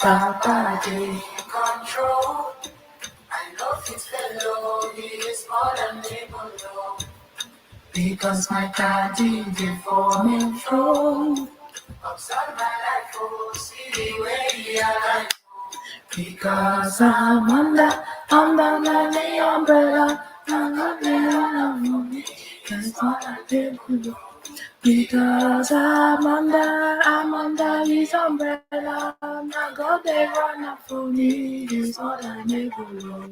Papa take control. I love his fellow, he is more than able, Lord. Because my daddy did for me throne. Observe my life, oh, see the way he alive. Because I'm under my umbrella. I'm not the me. Cause what I did for you. Because I'm under his umbrella. My God, they run up for me. He's more than able.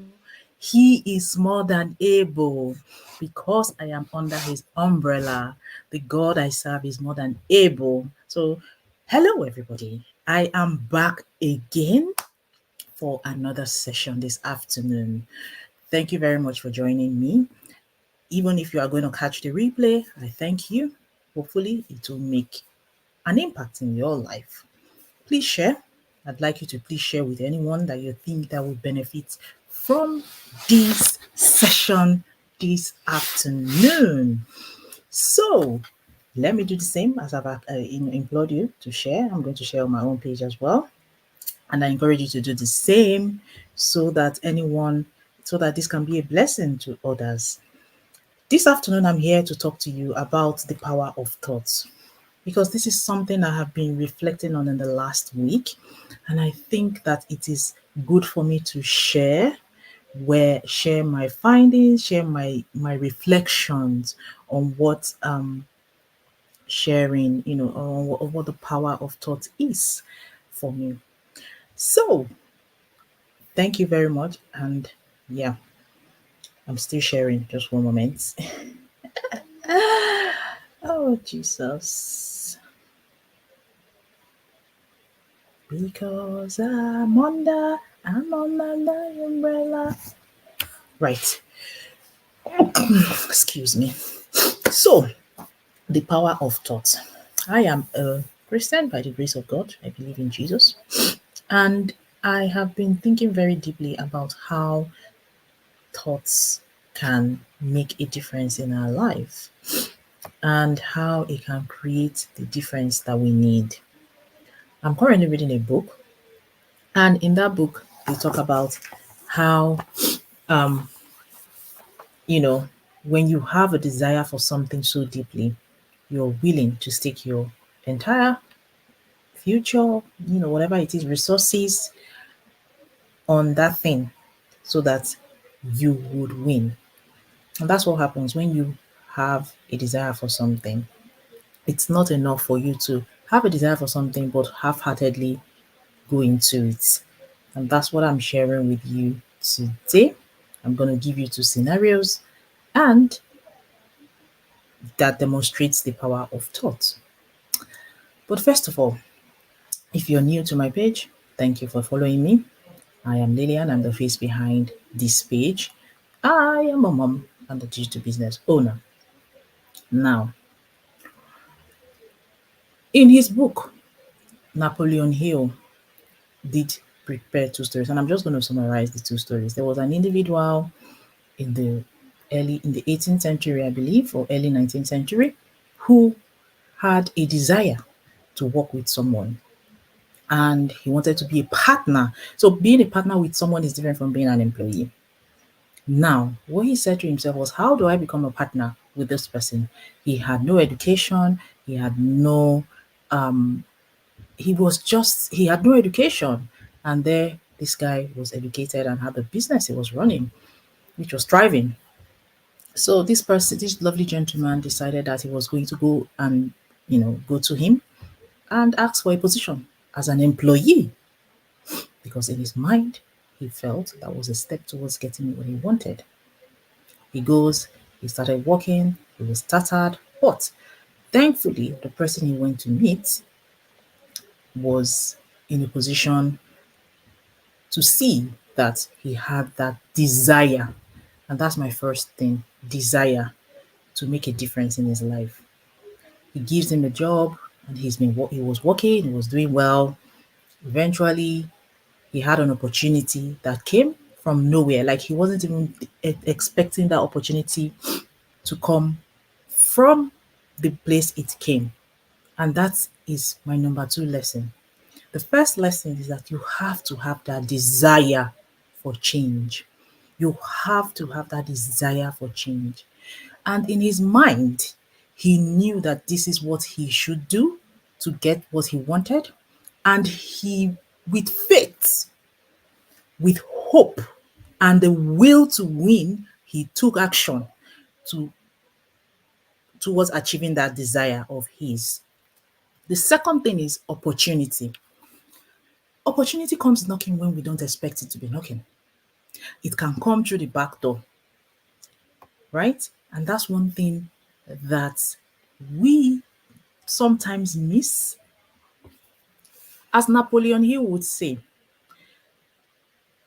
He is more than able. Because I am under his umbrella, the God I serve is more than able. So, hello, everybody. I am back again for another session this afternoon. Thank you very much for joining me. Even if you are going to catch the replay, I thank you. Hopefully, it will make an impact in your life. Please share. I'd like you to please share with anyone that you think that would benefit from this session this afternoon. So, let me do the same as I've implored you to share. I'm going to share on my own page as well. And I encourage you to do the same so that this can be a blessing to others. This afternoon, I'm here to talk to you about the power of thoughts, because this is something I have been reflecting on in the last week. And I think that it is good for me to share my findings, share my reflections on what sharing, on what the power of thought is for me. So thank you very much. And yeah, I'm still sharing. Just one moment. Oh, Jesus. Because I'm under the umbrella. Right. Excuse me. So, the power of thought. I am a Christian by the grace of God. I believe in Jesus. And I have been thinking very deeply about how thoughts can make a difference in our life and how it can create the difference that we need. I'm currently reading a book, and in that book, they talk about how, um, when you have a desire for something so deeply, you're willing to stake your entire future, whatever it is, resources on that thing so that you would win. And that's what happens when you have a desire for something. It's not enough for you to have a desire for something but half-heartedly go into it. And that's what I'm sharing with you today. I'm going to give you two scenarios and that demonstrates the power of thought. But first of all, if you're new to my page, thank you for following me. I am Lillian. I'm the face behind this page. I am a mom and a digital business owner. Now, in his book, Napoleon Hill did prepare two stories, and I'm just going to summarize the two stories. There was an individual in the 18th century, I believe, or early 19th century, who had a desire to work with someone, and he wanted to be a partner. So being a partner with someone is different from being an employee. Now, what he said to himself was, how do I become a partner with this person? He had no education. He had no, he had no education. And there, this guy was educated and had a business he was running, which was thriving. So this lovely gentleman decided that he was going to go and, go to him and ask for a position as an employee, because in his mind, he felt that was a step towards getting what he wanted. He goes, he started working, he was started, but thankfully, the person he went to meet was in a position to see that he had that desire. And that's my first thing, desire to make a difference in his life. He gives him a job and he was working, he was doing well. Eventually, he had an opportunity that came from nowhere. Like he wasn't even expecting that opportunity to come from the place it came. And that is my number two lesson. The first lesson is that you have to have that desire for change. You have to have that desire for change. And in his mind, he knew that this is what he should do to get what he wanted. And he, with faith, with hope, and the will to win, he took action to towards achieving that desire of his. The second thing is opportunity. Opportunity comes knocking when we don't expect it to be knocking. It can come through the back door, right? And that's one thing that we sometimes miss. As Napoleon Hill would say,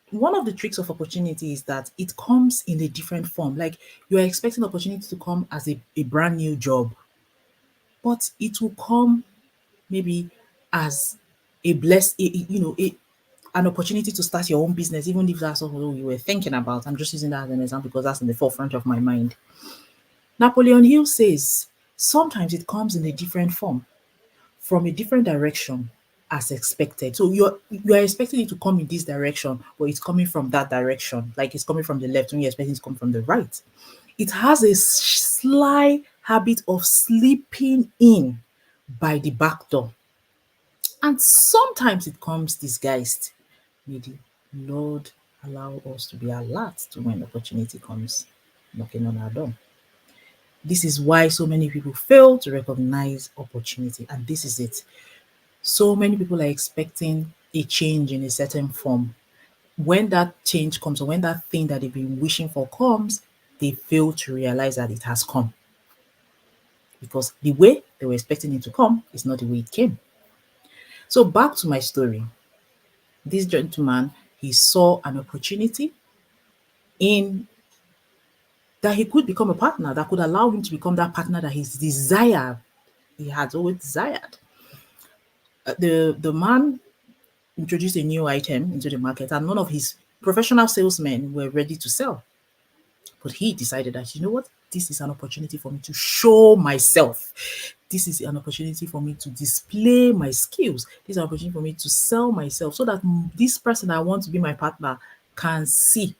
one of the tricks of opportunity is that it comes in a different form. Like you're expecting opportunity to come as a brand new job, but it will come maybe as a bless, an opportunity to start your own business, even if that's not what you were thinking about. I'm just using that as an example because that's in the forefront of my mind. Napoleon Hill says sometimes it comes in a different form, from a different direction as expected. So you're expecting it to come in this direction, but it's coming from that direction. Like it's coming from the left when you're expecting it to come from the right. It has a sly habit of slipping in by the back door. And sometimes it comes disguised. May the Lord allow us to be alert to when opportunity comes knocking on our door. This is why so many people fail to recognize opportunity. And this is it. So many people are expecting a change in a certain form. When that change comes, or when that thing that they've been wishing for comes, they fail to realize that it has come. Because the way they were expecting it to come is not the way it came. So back to my story. This gentleman, he saw an opportunity in that he could become a partner that could allow him to become that partner that he had always desired. The man introduced a new item into the market, and none of his professional salesmen were ready to sell. But he decided that, you know what, this is an opportunity for me to show myself. This is an opportunity for me to display my skills. This is an opportunity for me to sell myself so that this person I want to be my partner can see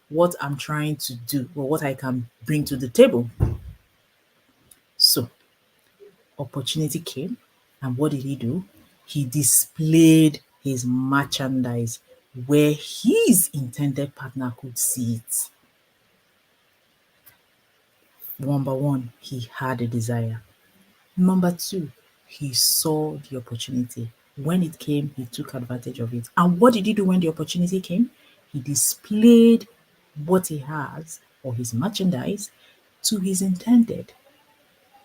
what I'm trying to do or what I can bring to the table. So opportunity came, and what did he do? He displayed his merchandise where his intended partner could see it. Number one, he had a desire. Number two, he saw the opportunity. When it came, he took advantage of it. And what did he do when the opportunity came? He displayed what he has or his merchandise to his intended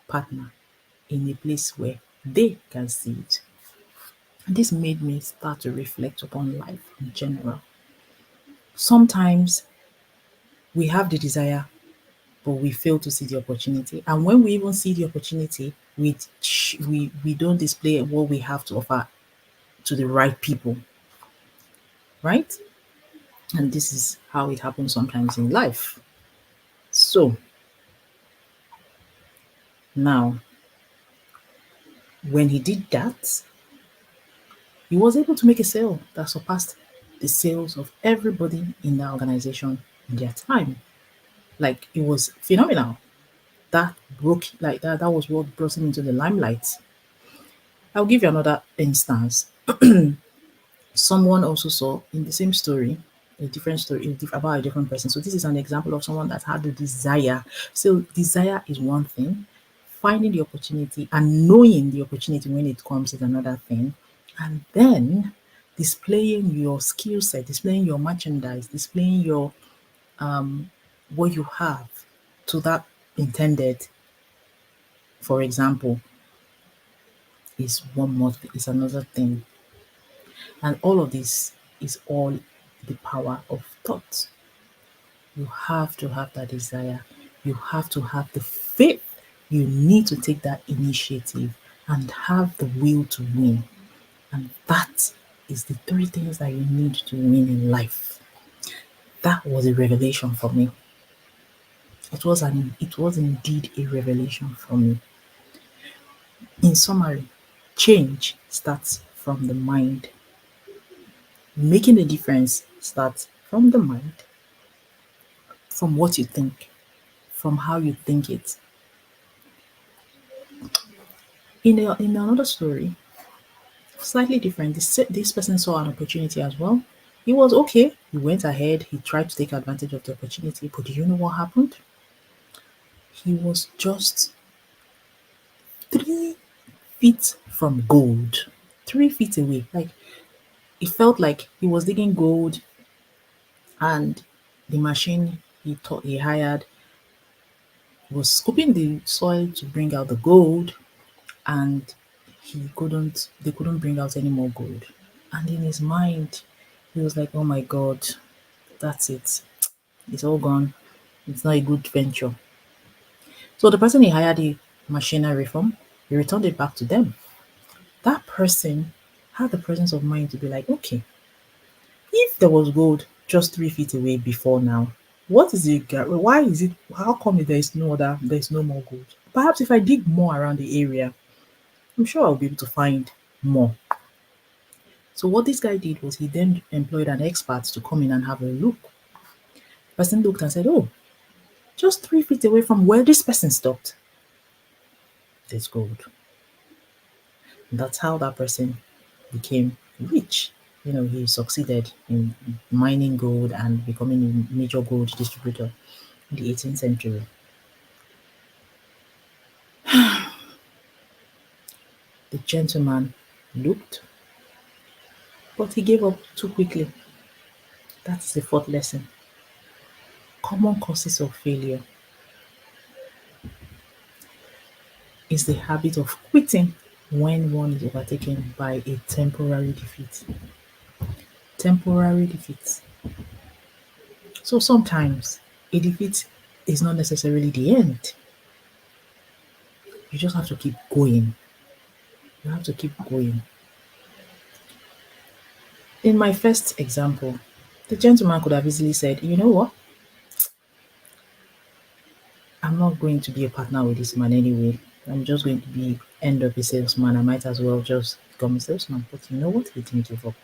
partner in a place where they can see it. And this made me start to reflect upon life in general. Sometimes we have the desire, but we fail to see the opportunity. And when we even see the opportunity, we don't display what we have to offer to the right people, right? And this is how it happens sometimes in life. So now, when he did that, he was able to make a sale that surpassed the sales of everybody in that organization in their time. Like it was phenomenal. That broke like that was what brought him into the limelight. I'll give you another instance. Someone also saw in the same story, a different story about a different person. So this is an example of someone that had the desire. So desire is one thing, finding the opportunity and knowing the opportunity when it comes is another thing, and then displaying your skill set, displaying your merchandise, displaying your what you have to that intended. For example, is another thing. And all of this is all the power of thought. You have to have that desire. You have to have the faith. You need to take that initiative and have the will to win. And that is the three things that you need to win in life. That was a revelation for me. It was indeed a revelation for me. In summary, change starts from the mind. Making the difference starts from the mind, from what you think, from how you think it. In another story, slightly different, this person saw an opportunity as well. He was okay. He went ahead. He tried to take advantage of the opportunity. But do you know what happened? He was just 3 feet from gold. 3 feet away. Like it felt like he was digging gold, and the machine he thought he hired was scooping the soil to bring out the gold, and they couldn't bring out any more gold. And in his mind, he was like, oh my god, that's it. It's all gone. It's not a good venture. So the person he hired the machinery from, he returned it back to them. That person had the presence of mind to be like, okay, if there was gold just 3 feet away before now, what is it? Why is it? How come there is no more gold? Perhaps if I dig more around the area, I'm sure I'll be able to find more. So what this guy did was he then employed an expert to come in and have a look. The person looked and said, oh, just 3 feet away from where this person stopped, there's gold. And that's how that person became rich. He succeeded in mining gold and becoming a major gold distributor in the 18th century. The gentleman looked, but he gave up too quickly. That's the fourth lesson. Common causes of failure is the habit of quitting when one is overtaken by a temporary defeat. Temporary defeat. So sometimes a defeat is not necessarily the end. You just have to keep going. You have to keep going. In my first example, the gentleman could have easily said, you know what? I'm not going to be a partner with this man anyway. I'm just going to be end up a salesman. I might as well just become a salesman. But you know what? He didn't give up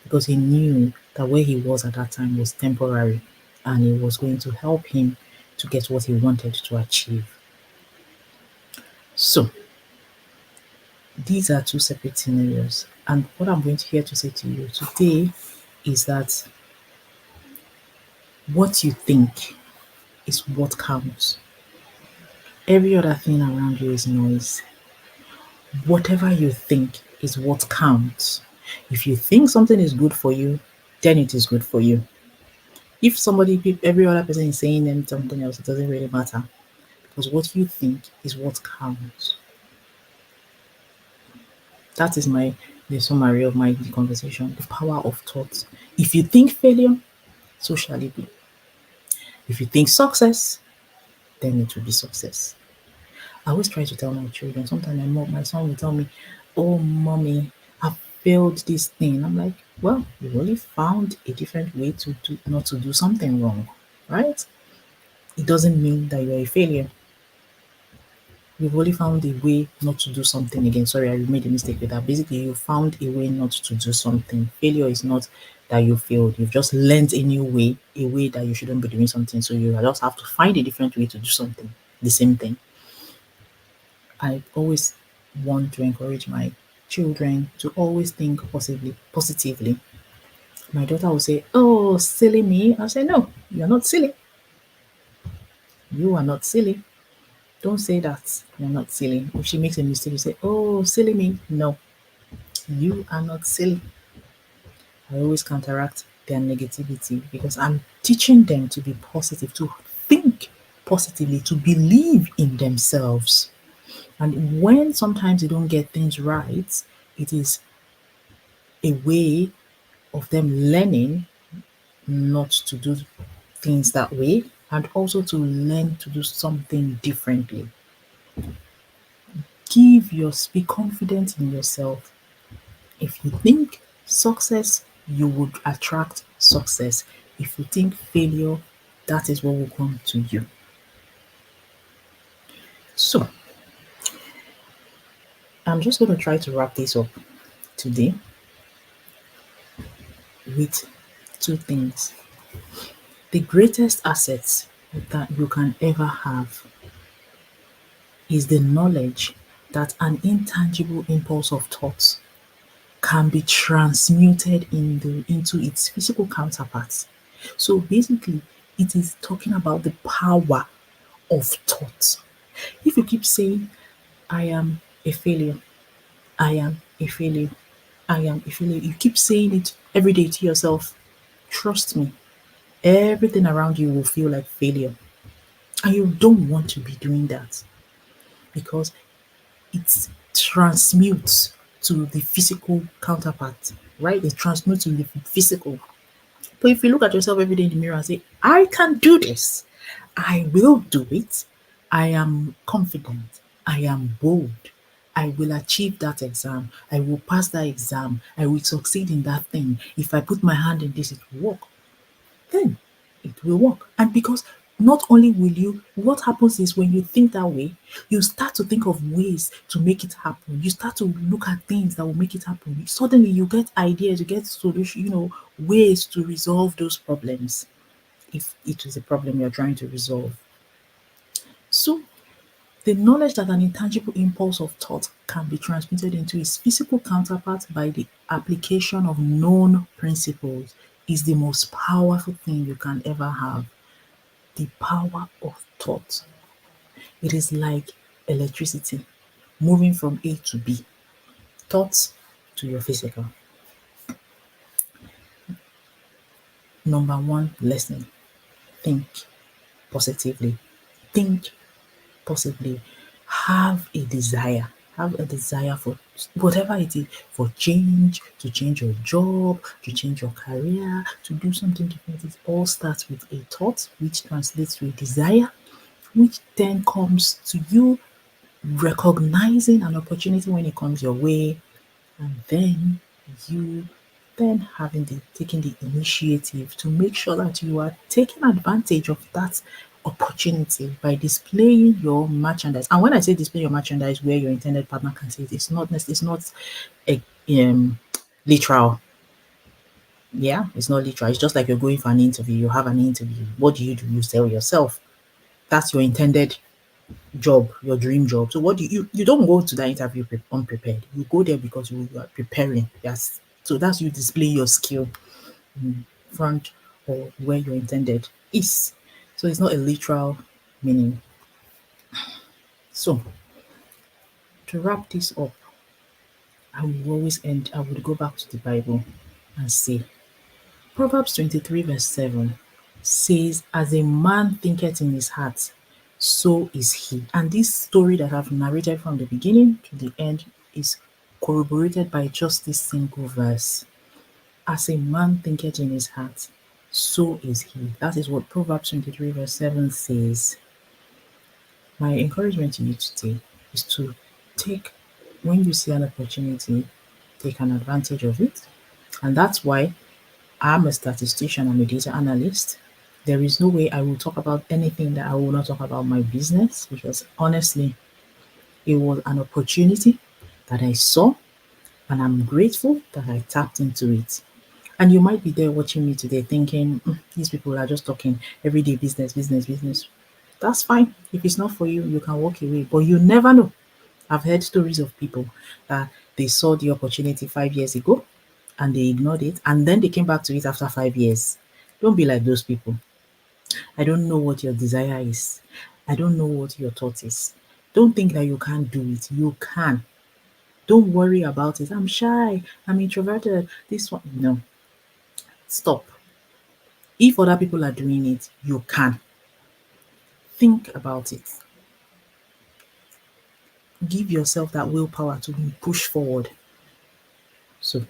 because he knew that where he was at that time was temporary, and it was going to help him to get what he wanted to achieve. So these are two separate scenarios. And what I'm going to here to say to you today is that what you think is what counts. Every other thing around you is noise. Whatever you think is what counts. If you think something is good for you, then it is good for you. If every other person is saying them something else, it doesn't really matter because what you think is what counts. That is the summary of my conversation. The power of thought. If you think failure, so shall it be. If you think success, then it will be success. I always try to tell my children. Sometimes my son will tell me, "Oh, mommy, I failed this thing." I'm like, "Well, you only found a different way to do not to do something wrong, right? It doesn't mean that you're a failure. You've only found a way not to do something again. Sorry, I made a mistake with that. Basically, you found a way not to do something. Failure is not that you failed. You've just learned a new way, a way that you shouldn't be doing something. So you just have to find a different way to do something, the same thing." I always want to encourage my children to always think positively. My daughter will say, "Oh, silly me." I'll say, "No, you're not silly. You are not silly. Don't say that. You're not silly." If she makes a mistake, you say, "Oh, silly me." No, you are not silly. I always counteract their negativity because I'm teaching them to be positive, to think positively, to believe in themselves. And when sometimes they don't get things right, it is a way of them learning not to do things that way and also to learn to do something differently. Be confident in yourself. If you think success, you would attract success. If you think failure, that is what will come to you. So, I'm just going to try to wrap this up today. with two things. The greatest assets that you can ever have is the knowledge that an intangible impulse of thought can be transmuted into its physical counterparts. So basically, it is talking about the power of thought. If you keep saying, I am a failure, I am a failure, I am a failure, you keep saying it every day to yourself, trust me, everything around you will feel like failure. And you don't want to be doing that because it transmutes to the physical counterpart, right? It transmutes to the physical. But if you look at yourself every day in the mirror and say, I can do this, I will do it, I am confident, I am bold, I will achieve that exam, I will pass that exam, I will succeed in that thing. If I put my hand in this, it will work. Then it will work. And because not only will you, what happens is when you think that way, you start to think of ways to make it happen. You start to look at things that will make it happen. Suddenly you get ideas, you get solution, ways to resolve those problems if it is a problem you're trying to resolve. So the knowledge that an intangible impulse of thought can be transmitted into its physical counterpart by the application of known principles is the most powerful thing you can ever have. The power of thought. It is like electricity moving from A to B, thoughts to your physical. Number one lesson, think positively. Think positively. Have a desire. Have a desire for whatever it is, for change, to change your job, to change your career, to do something different. It all starts with a thought, which translates to a desire, which then comes to you recognizing an opportunity when it comes your way, and then you then having the taking the initiative to make sure that you are taking advantage of that opportunity by displaying your merchandise. And when I say display your merchandise where your intended partner can see it, it's not a, literal. Yeah, it's not literal. It's just like you're going for an interview. You have an interview. What do? You sell yourself. That's your intended job, your dream job. So what do you don't go to that interview unprepared. You go there because you are preparing. Yes. So that's you display your skill in front or where your intended is. So it's not a literal meaning. So to wrap this up, I would go back to the Bible and say Proverbs 23 verse 7 says, as a man thinketh in his heart, so is he. And this story that I've narrated from the beginning to the end is corroborated by just this single verse. As a man thinketh in his heart, so is he. That is what Proverbs 23 verse 7 says. My encouragement to you today is to take, when you see an opportunity, take an advantage of it. And that's why I'm a statistician, I'm a data analyst. There is no way I will talk about anything that I will not talk about my business because honestly, it was an opportunity that I saw and I'm grateful that I tapped into it. And you might be there watching me today thinking, these people are just talking everyday business, business, business. That's fine. If it's not for you, you can walk away. But you never know. I've heard stories of people that they saw the opportunity 5 years ago and they ignored it and then they came back to it after 5 years. Don't be like those people. I don't know what your desire is. I don't know what your thought is. Don't think that you can't do it. You can. Don't worry about it. I'm shy. I'm introverted. This one. No. Stop. If other people are doing it, you can. Think about it. Give yourself that willpower to push forward. So,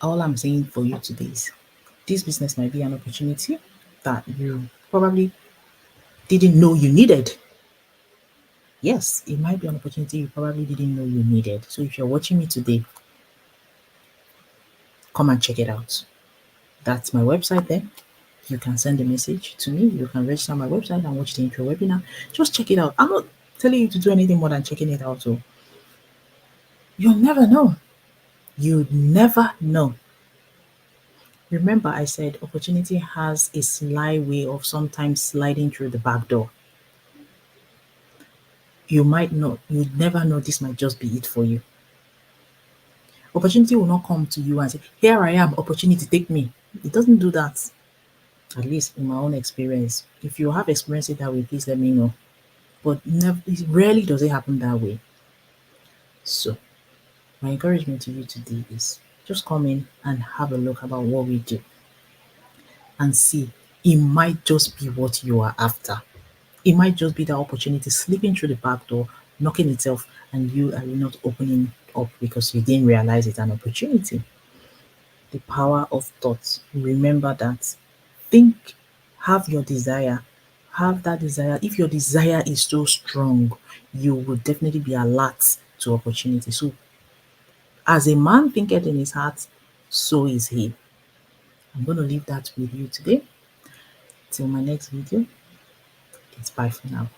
all I'm saying for you today is this business might be an opportunity that you probably didn't know you needed. Yes, it might be an opportunity you probably didn't know you needed. So if you're watching me today, come and check it out. That's my website there. You can send a message to me. You can register on my website and watch the intro webinar. Just check it out. I'm not telling you to do anything more than checking it out. So you'll never know. You'd never know. Remember, I said opportunity has a sly way of sometimes sliding through the back door. You'd never know this might just be it for you. Opportunity will not come to you and say, here I am, opportunity, take me. It doesn't do that, at least in my own experience. If you have experienced it that way, please let me know. But never, it rarely does it happen that way. So, my encouragement to you today is just come in and have a look about what we do and see. It might just be what you are after. It might just be the opportunity slipping through the back door, knocking itself, and you are not opening up because you didn't realize it's an opportunity. The power of thoughts. Remember that. Think, have your desire, have that desire. If your desire is so strong, you will definitely be alert to opportunity. So, as a man thinketh in his heart, so is he. I'm going to leave that with you today. Till my next video, it's bye for now.